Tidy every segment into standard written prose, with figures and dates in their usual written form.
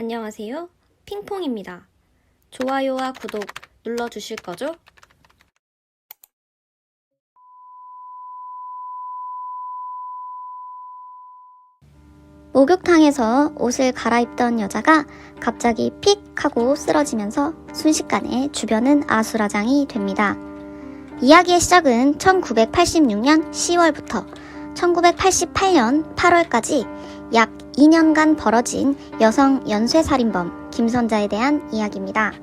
안녕하세요. 핑퐁입니다. 좋아요와 구독 눌러주실 거죠? 목욕탕에서 옷을 갈아입던 여자가 갑자기 픽 하고 쓰러지면서 순식간에 주변은 아수라장이 됩니다. 이야기의 시작은 1986년 10월부터 1988년 8월까지 약 2년간 벌어진 여성 연쇄살인범 김선자에 대한 이야기입니다.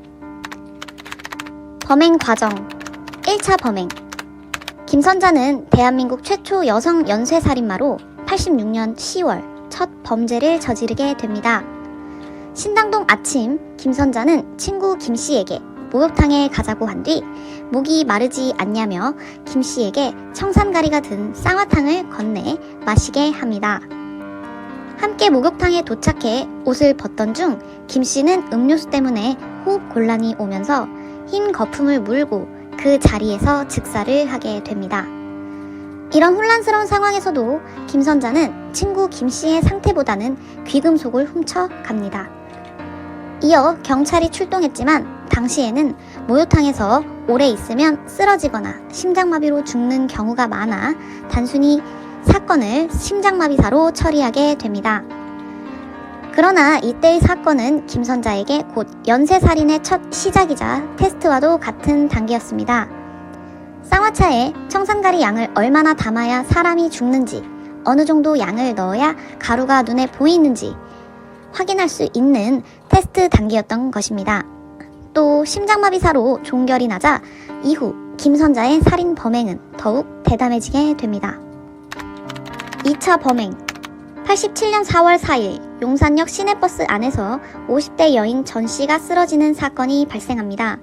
범행 과정 1차 범행. 김선자는 대한민국 최초 여성 연쇄살인마로 86년 10월 첫 범죄를 저지르게 됩니다. 신당동 아침, 김선자는 친구 김씨에게 목욕탕에 가자고 한 뒤 목이 마르지 않냐며 김씨에게 청산가리가 든 쌍화탕을 건네 마시게 합니다. 함께 목욕탕에 도착해 옷을 벗던 중 김씨는 음료수 때문에 호흡 곤란이 오면서 흰 거품을 물고 그 자리에서 즉사를 하게 됩니다. 이런 혼란스러운 상황에서도 김선자는 친구 김씨의 상태보다는 귀금속을 훔쳐 갑니다. 이어 경찰이 출동했지만 당시에는 목욕탕에서 오래 있으면 쓰러지거나 심장마비로 죽는 경우가 많아 단순히 사건을 심장마비사로 처리하게 됩니다. 그러나 이때의 사건은 김선자에게 곧 연쇄살인의 첫 시작이자 테스트와도 같은 단계였습니다. 쌍화차에 청산가리 양을 얼마나 담아야 사람이 죽는지, 어느 정도 양을 넣어야 가루가 눈에 보이는지 확인할 수 있는 테스트 단계였던 것입니다. 또 심장마비사로 종결이 나자 이후 김선자의 살인 범행은 더욱 대담해지게 됩니다. 2차 범행. 87년 4월 4일 용산역 시내버스 안에서 50대 여인 전 씨가 쓰러지는 사건이 발생합니다.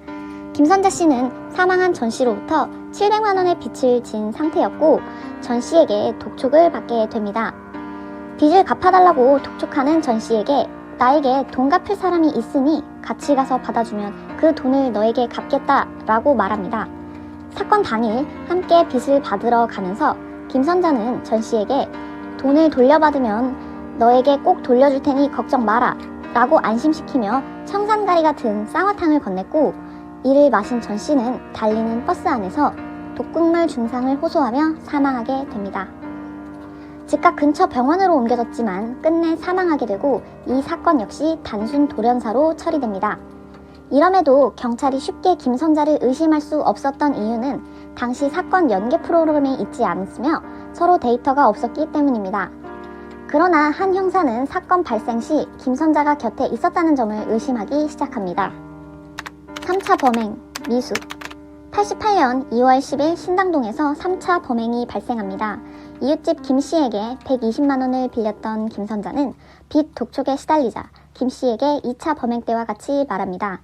김선자 씨는 사망한 전 씨로부터 700만 원의 빚을 진 상태였고 전 씨에게 독촉을 받게 됩니다. 빚을 갚아달라고 독촉하는 전 씨에게 나에게 돈 갚을 사람이 있으니 같이 가서 받아주면 그 돈을 너에게 갚겠다라고 말합니다. 사건 당일 함께 빚을 받으러 가면서 김선자는 전 씨에게 돈을 돌려받으면 너에게 꼭 돌려줄 테니 걱정 마라 라고 안심시키며 청산가리가 든 쌍화탕을 건넸고 이를 마신 전 씨는 달리는 버스 안에서 독극물 중상을 호소하며 사망하게 됩니다. 즉각 근처 병원으로 옮겨졌지만 끝내 사망하게 되고 이 사건 역시 단순 돌연사로 처리됩니다. 이럼에도 경찰이 쉽게 김선자를 의심할 수 없었던 이유는 당시 사건 연계 프로그램에 있지 않았으며 서로 데이터가 없었기 때문입니다. 그러나 한 형사는 사건 발생 시 김선자가 곁에 있었다는 점을 의심하기 시작합니다. 3차 범행, 미수. 88년 2월 10일 신당동에서 3차 범행이 발생합니다. 이웃집 김씨에게 120만 원을 빌렸던 김선자는 빚 독촉에 시달리자 김씨에게 2차 범행 때와 같이 말합니다.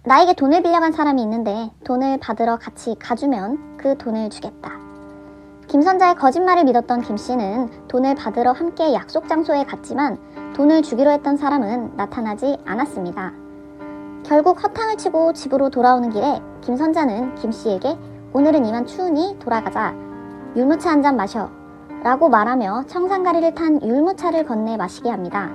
나에게 돈을 빌려간 사람이 있는데 돈을 받으러 같이 가주면 그 돈을 주겠다. 김선자의 거짓말을 믿었던 김씨는 돈을 받으러 함께 약속 장소에 갔지만 돈을 주기로 했던 사람은 나타나지 않았습니다. 결국 허탕을 치고 집으로 돌아오는 길에 김선자는 김씨에게 오늘은 이만 추우니 돌아가자. 율무차 한 잔 마셔 라고 말하며 청산가리를 탄 율무차를 건네 마시게 합니다.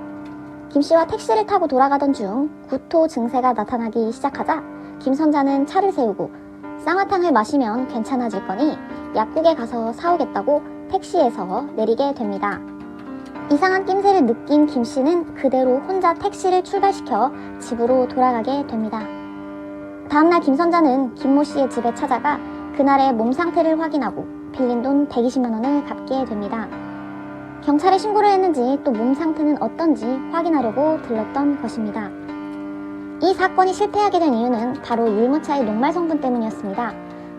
김씨와 택시를 타고 돌아가던 중 구토 증세가 나타나기 시작하자 김선자는 차를 세우고 쌍화탕을 마시면 괜찮아질 거니 약국에 가서 사오겠다고 택시에서 내리게 됩니다. 이상한 낌새를 느낀 김씨는 그대로 혼자 택시를 출발시켜 집으로 돌아가게 됩니다. 다음날 김선자는 김모씨의 집에 찾아가 그날의 몸 상태를 확인하고 빌린 돈 120만 원을 갚게 됩니다. 경찰에 신고를 했는지 또 몸 상태는 어떤지 확인하려고 들렀던 것입니다. 이 사건이 실패하게 된 이유는 바로 율무차의 녹말 성분 때문이었습니다.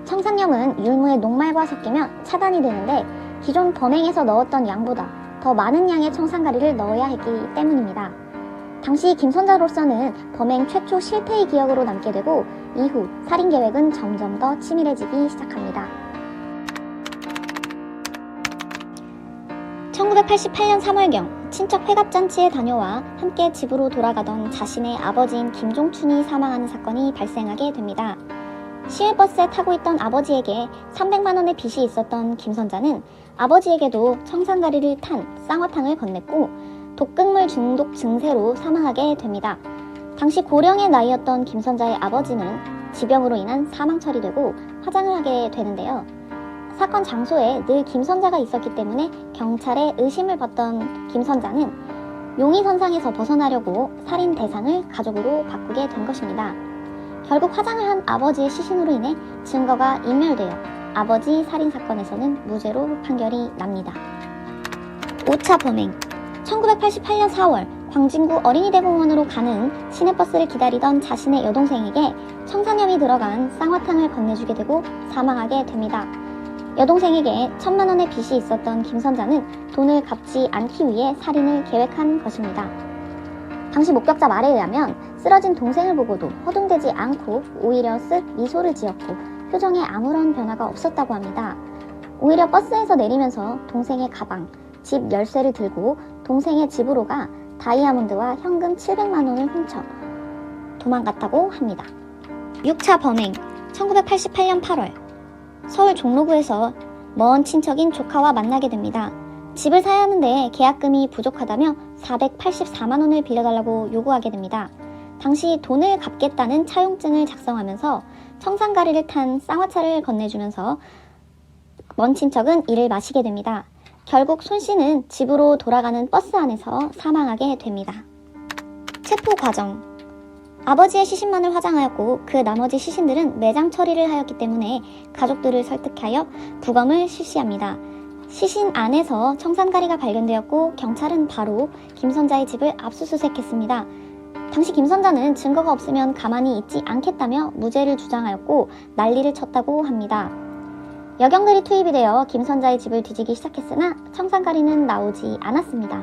청산염은 율무의 녹말과 섞이면 차단이 되는데 기존 범행에서 넣었던 양보다 더 많은 양의 청산가리를 넣어야 했기 때문입니다. 당시 김선자로서는 범행 최초 실패의 기억으로 남게 되고 이후 살인 계획은 점점 더 치밀해지기 시작합니다. 1988년 3월경 친척 회갑잔치에 다녀와 함께 집으로 돌아가던 자신의 아버지인 김종춘이 사망하는 사건이 발생하게 됩니다. 시외버스에 타고 있던 아버지에게 300만 원의 빚이 있었던 김선자는 아버지에게도 청산가리를 탄 쌍화탕을 건넸고 독극물 중독 증세로 사망하게 됩니다. 당시 고령의 나이였던 김선자의 아버지는 지병으로 인한 사망 처리되고 화장을 하게 되는데요. 사건 장소에 늘 김선자가 있었기 때문에 경찰의 의심을 받던 김선자는 용의선상에서 벗어나려고 살인 대상을 가족으로 바꾸게 된 것입니다. 결국 화장을 한 아버지의 시신으로 인해 증거가 인멸되어 아버지 살인사건에서는 무죄로 판결이 납니다. 5차 범행. 1988년 4월 광진구 어린이대공원으로 가는 시내버스를 기다리던 자신의 여동생에게 청산염이 들어간 쌍화탕을 건네주게 되고 사망하게 됩니다. 여동생에게 1,000만 원의 빚이 있었던 김선자는 돈을 갚지 않기 위해 살인을 계획한 것입니다. 당시 목격자 말에 의하면 쓰러진 동생을 보고도 허둥대지 않고 오히려 쓱 미소를 지었고 표정에 아무런 변화가 없었다고 합니다. 오히려 버스에서 내리면서 동생의 가방, 집 열쇠를 들고 동생의 집으로 가 다이아몬드와 현금 700만 원을 훔쳐 도망갔다고 합니다. 6차 범행. 1988년 8월 서울 종로구에서 먼 친척인 조카와 만나게 됩니다. 집을 사야 하는데 계약금이 부족하다며 484만 원을 빌려달라고 요구하게 됩니다. 당시 돈을 갚겠다는 차용증을 작성하면서 청산가리를 탄 쌍화차를 건네주면서 먼 친척은 이를 마시게 됩니다. 결국 손 씨는 집으로 돌아가는 버스 안에서 사망하게 됩니다. 체포 과정. 아버지의 시신만을 화장하였고 그 나머지 시신들은 매장 처리를 하였기 때문에 가족들을 설득하여 부검을 실시합니다. 시신 안에서 청산가리가 발견되었고 경찰은 바로 김선자의 집을 압수수색했습니다. 당시 김선자는 증거가 없으면 가만히 있지 않겠다며 무죄를 주장하였고 난리를 쳤다고 합니다. 여경들이 투입이 되어 김선자의 집을 뒤지기 시작했으나 청산가리는 나오지 않았습니다.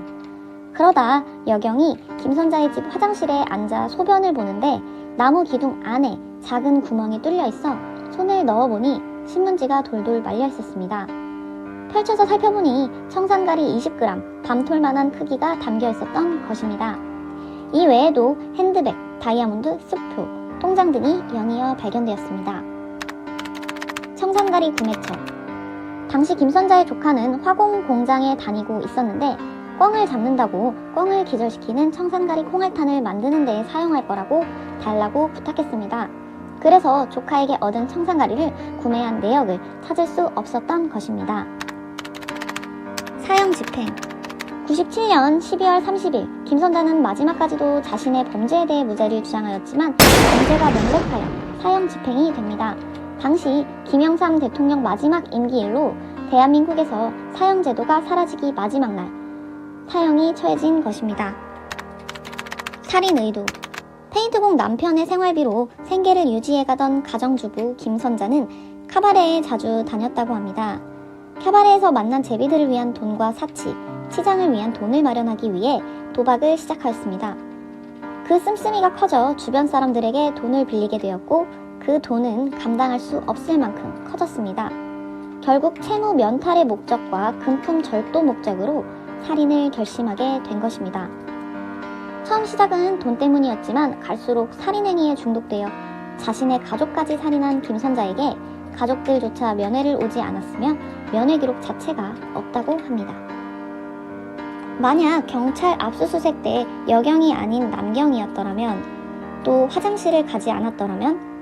그러다 여경이 김선자의 집 화장실에 앉아 소변을 보는데 나무 기둥 안에 작은 구멍이 뚫려 있어 손을 넣어보니 신문지가 돌돌 말려 있었습니다. 펼쳐서 살펴보니 청산가리 20g, 밤톨만한 크기가 담겨 있었던 것입니다. 이 외에도 핸드백, 다이아몬드, 수표, 통장 등이 연이어 발견되었습니다. 청산가리 구매처. 당시 김선자의 조카는 화공 공장에 다니고 있었는데 꿩을 잡는다고 꿩을 기절시키는 청산가리 콩알탄을 만드는 데 사용할 거라고 달라고 부탁했습니다. 그래서 조카에게 얻은 청산가리를 구매한 내역을 찾을 수 없었던 것입니다. 사형 집행. 97년 12월 30일 김선자는 마지막까지도 자신의 범죄에 대해 무죄를 주장하였지만 범죄가 명백하여 사형 집행이 됩니다. 당시 김영삼 대통령 마지막 임기일로 대한민국에서 사형 제도가 사라지기 마지막 날 사형이 처해진 것입니다. 살인 의도. 페인트공 남편의 생활비로 생계를 유지해가던 가정주부 김선자는 카바레에 자주 다녔다고 합니다. 카바레에서 만난 제비들을 위한 돈과 사치, 치장을 위한 돈을 마련하기 위해 도박을 시작하였습니다. 그 씀씀이가 커져 주변 사람들에게 돈을 빌리게 되었고 그 돈은 감당할 수 없을 만큼 커졌습니다. 결국 채무 면탈의 목적과 금품 절도 목적으로 살인을 결심하게 된 것입니다. 처음 시작은 돈 때문이었지만 갈수록 살인행위에 중독되어 자신의 가족까지 살인한 김선자에게 가족들조차 면회를 오지 않았으며 면회 기록 자체가 없다고 합니다. 만약 경찰 압수수색 때 여경이 아닌 남경이었더라면, 또 화장실을 가지 않았더라면,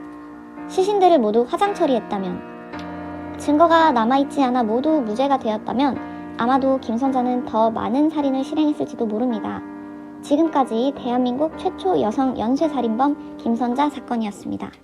시신들을 모두 화장 처리했다면, 증거가 남아있지 않아 모두 무죄가 되었다면 아마도 김선자는 더 많은 살인을 실행했을지도 모릅니다. 지금까지 대한민국 최초 여성 연쇄살인범 김선자 사건이었습니다.